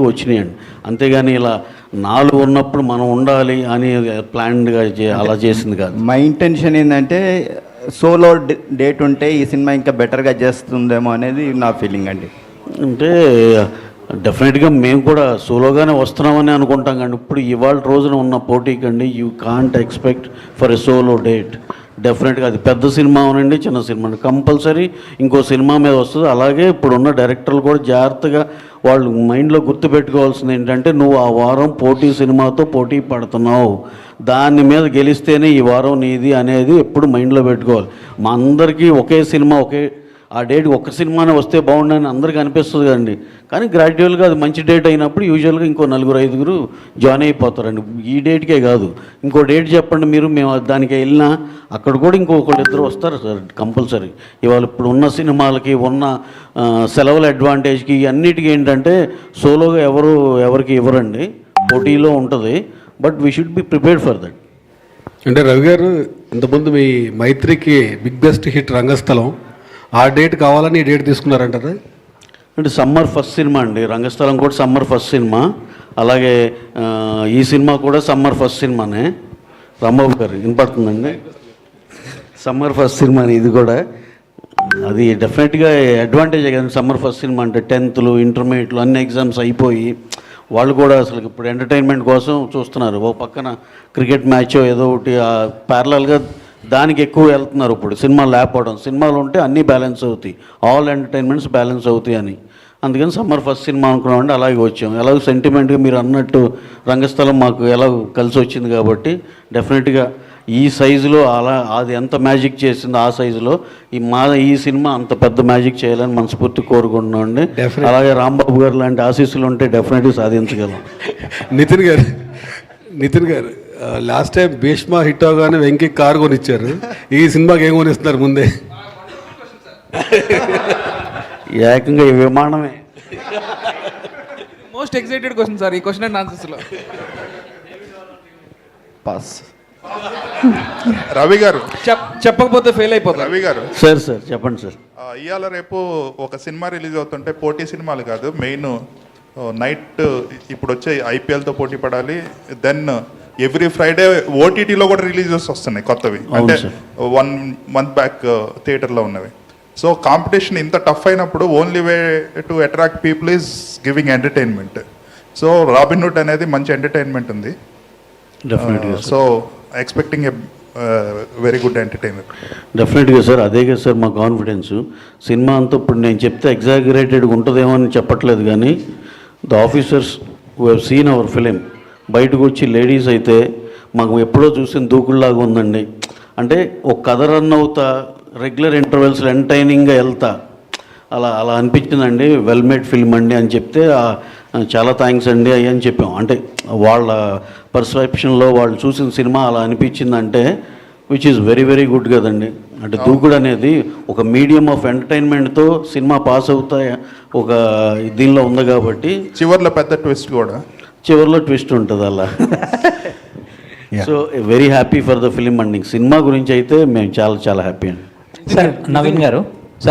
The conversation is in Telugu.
వచ్చినాయండి. అంతేగాని ఇలా 4 ఉన్నప్పుడు మనం ఉండాలి అని ప్లాన్డ్గా అలా చేసింది కాదు. మా ఇంటెన్షన్ ఏంటంటే సోలో డేట్ ఉంటే ఈ సినిమా ఇంకా బెటర్గా చేస్తుందేమో అనేది నా ఫీలింగ్ అండి. అంటే డెఫినెట్గా మేము కూడా సోలోగానే వస్తున్నామని అనుకుంటాం కానీ ఇప్పుడు ఇవాళ రోజున ఉన్న పోటీకండి you can't expect for a solo date. డెఫినెట్గా అది పెద్ద సినిమా అవునండి, చిన్న సినిమా కంపల్సరీ ఇంకో సినిమా మీద వస్తుంది. అలాగే ఇప్పుడున్న డైరెక్టర్లు కూడా జాగ్రత్తగా వాళ్ళు మైండ్లో గుర్తుపెట్టుకోవాల్సింది ఏంటంటే నువ్వు ఆ వారం పోటీ సినిమాతో పోటీ పడుతున్నావు, దాని మీద గెలిస్తేనే ఈ వారం నీది అనేది ఎప్పుడు మైండ్లో పెట్టుకోవాలి. మా అందరికీ ఒకే సినిమా ఆ డేట్ ఒక్క సినిమానే వస్తే బాగుండని అందరికీ అనిపిస్తుంది కదండి. కానీ గ్రాడ్యువల్గా అది మంచి డేట్ అయినప్పుడు యూజువల్గా ఇంకో 4-5 జాయిన్ అయిపోతారండి. ఈ డేట్కే కాదు ఇంకో డేట్ చెప్పండి మీరు, మేము దానికి వెళ్ళినా అక్కడ కూడా ఇంకొకళ్ళిద్దరు వస్తారు సార్ కంపల్సరీ. ఇవాళ ఇప్పుడు ఉన్న సినిమాలకి ఉన్న సెలవుల అడ్వాంటేజ్కి అన్నిటికీ ఏంటంటే సోలోగా ఎవరికి ఇవ్వరండి, పోటీలో ఉంటుంది. But we should be prepared for that. అంటే రవి గారు ఇంతకుముందు మీ మైత్రికి బిగ్ బెస్ట్ హిట్ రంగస్థలం, ఆ డేట్ కావాలని ఈ డేట్ తీసుకున్నారంటారా? అంటే సమ్మర్ ఫస్ట్ సినిమా అండి, రంగస్థలం కూడా సమ్మర్ ఫస్ట్ సినిమా. అలాగే ఈ సినిమా కూడా సమ్మర్ ఫస్ట్ సినిమానే. రాంబాబు గారు వినపడుతుందండి, సమ్మర్ ఫస్ట్ సినిమా ఇది కూడా. అది డెఫినెట్గా అడ్వాంటేజ్ కదండి. సమ్మర్ ఫస్ట్ సినిమా అంటే 10th ఇంటర్మీడియట్లు అన్ని ఎగ్జామ్స్ అయిపోయి వాళ్ళు కూడా అసలు ఇప్పుడు ఎంటర్టైన్మెంట్ కోసం చూస్తున్నారు. ఓ పక్కన క్రికెట్ మ్యాచ్ ఏదో ఒకటి ప్యారలల్గా దానికి ఎక్కువ వెళ్తున్నారు. ఇప్పుడు సినిమాలు లేకపోవడం, సినిమాలు ఉంటే అన్నీ బ్యాలెన్స్ అవుతాయి, ఆల్ ఎంటర్టైన్మెంట్స్ బ్యాలెన్స్ అవుతాయి అని. అందుకని సమ్మర్ ఫస్ట్ సినిమా అనుకున్నామంటే అలాగే వచ్చాం. ఎలాగో సెంటిమెంట్గా మీరు అన్నట్టు రంగస్థలం మాకు ఎలా కలిసి వచ్చింది కాబట్టి డెఫినెట్గా ఈ సైజులో అది ఎంత మ్యాజిక్ చేసిందో ఆ సైజులో ఈ సినిమా అంత పెద్ద మ్యాజిక్ చేయాలని మనస్ఫూర్తి కోరుకుంటున్నాం అండి. అలాగే రాంబాబు గారు లాంటి ఆశీస్సులు ఉంటే డెఫినెట్గా సాధించగలం. నితిన్ గారు లాస్ట్ టైం భీష్మ హిట్ అవగానే వెంకీ కారు కొనిచ్చారు, ఈ సినిమాకి ఏం కొనిస్తున్నారు ముందే? ఏకంగా ఈ విమానమే. మోస్ట్ ఎక్సైటెడ్ క్వశ్చన్ సార్ ఈ క్వశ్చన్ అండ్ ఆన్సర్స్లో. పాస్. రవి గారు చెప్పకపోతే ఫెయిల్ అయిపోతారు. రవి గారు సార్ చెప్పండి సార్. ఇవాళ రేపు ఒక సినిమా రిలీజ్ అవుతుంటే పోటీ సినిమాలు కాదు, మెయిన్ నైట్ ఇప్పుడు వచ్చే ఐపీఎల్తో పోటీ పడాలి. దెన్ ఎవ్రీ ఫ్రైడే ఓటీటీలో కూడా రిలీజెస్ వస్తున్నాయి కొత్తవి, అంటే 1 month బ్యాక్ థియేటర్లో ఉన్నవి. సో కాంపిటీషన్ ఇంత టఫ్ అయినప్పుడు only way to attract people is giving entertainment. So Robinhood అనేది మంచి ఎంటర్టైన్మెంట్ ఉంది. So expecting a very good entertainment. డెఫినెట్గా సార్, అదే కదా సార్ మా కాన్ఫిడెన్స్. సినిమా అంతా ఇప్పుడు నేను చెప్తే ఎగ్జాగరేటెడ్గా ఉంటుందేమో అని చెప్పట్లేదు, కానీ the officers who have seen hour film బయటకు వచ్చి లేడీస్ అయితే మాకు ఎప్పుడో చూసిన దూకుల్లాగా ఉందండి. అంటే ఒక కథ రన్ అవుతా రెగ్యులర్ ఇంటర్వెల్స్లో ఎంటర్టైనింగ్గా వెళ్తా అలా అనిపించిందండి. వెల్ మేడ్ ఫిల్మ్ అండి అని చెప్తే చాలా థ్యాంక్స్ అండి అయ్యి అని చెప్పాం. అంటే వాళ్ళ పర్సెప్షన్లో వాళ్ళు చూసిన సినిమా అలా అనిపించిందంటే which is very very good కదండి. అంటే దూకుడు అనేది ఒక మీడియం ఆఫ్ ఎంటర్టైన్మెంట్తో సినిమా పాస్ అవుతా ఒక దీనిలో ఉంది కాబట్టి చివర్లో పెద్ద ట్విస్ట్ కూడా, చివరిలో ట్విస్ట్ ఉంటుంది అలా. So very happy for the film అండి. సినిమా గురించి అయితే మేము చాలా హ్యాపీ అండి. సార్ నవీన్ గారు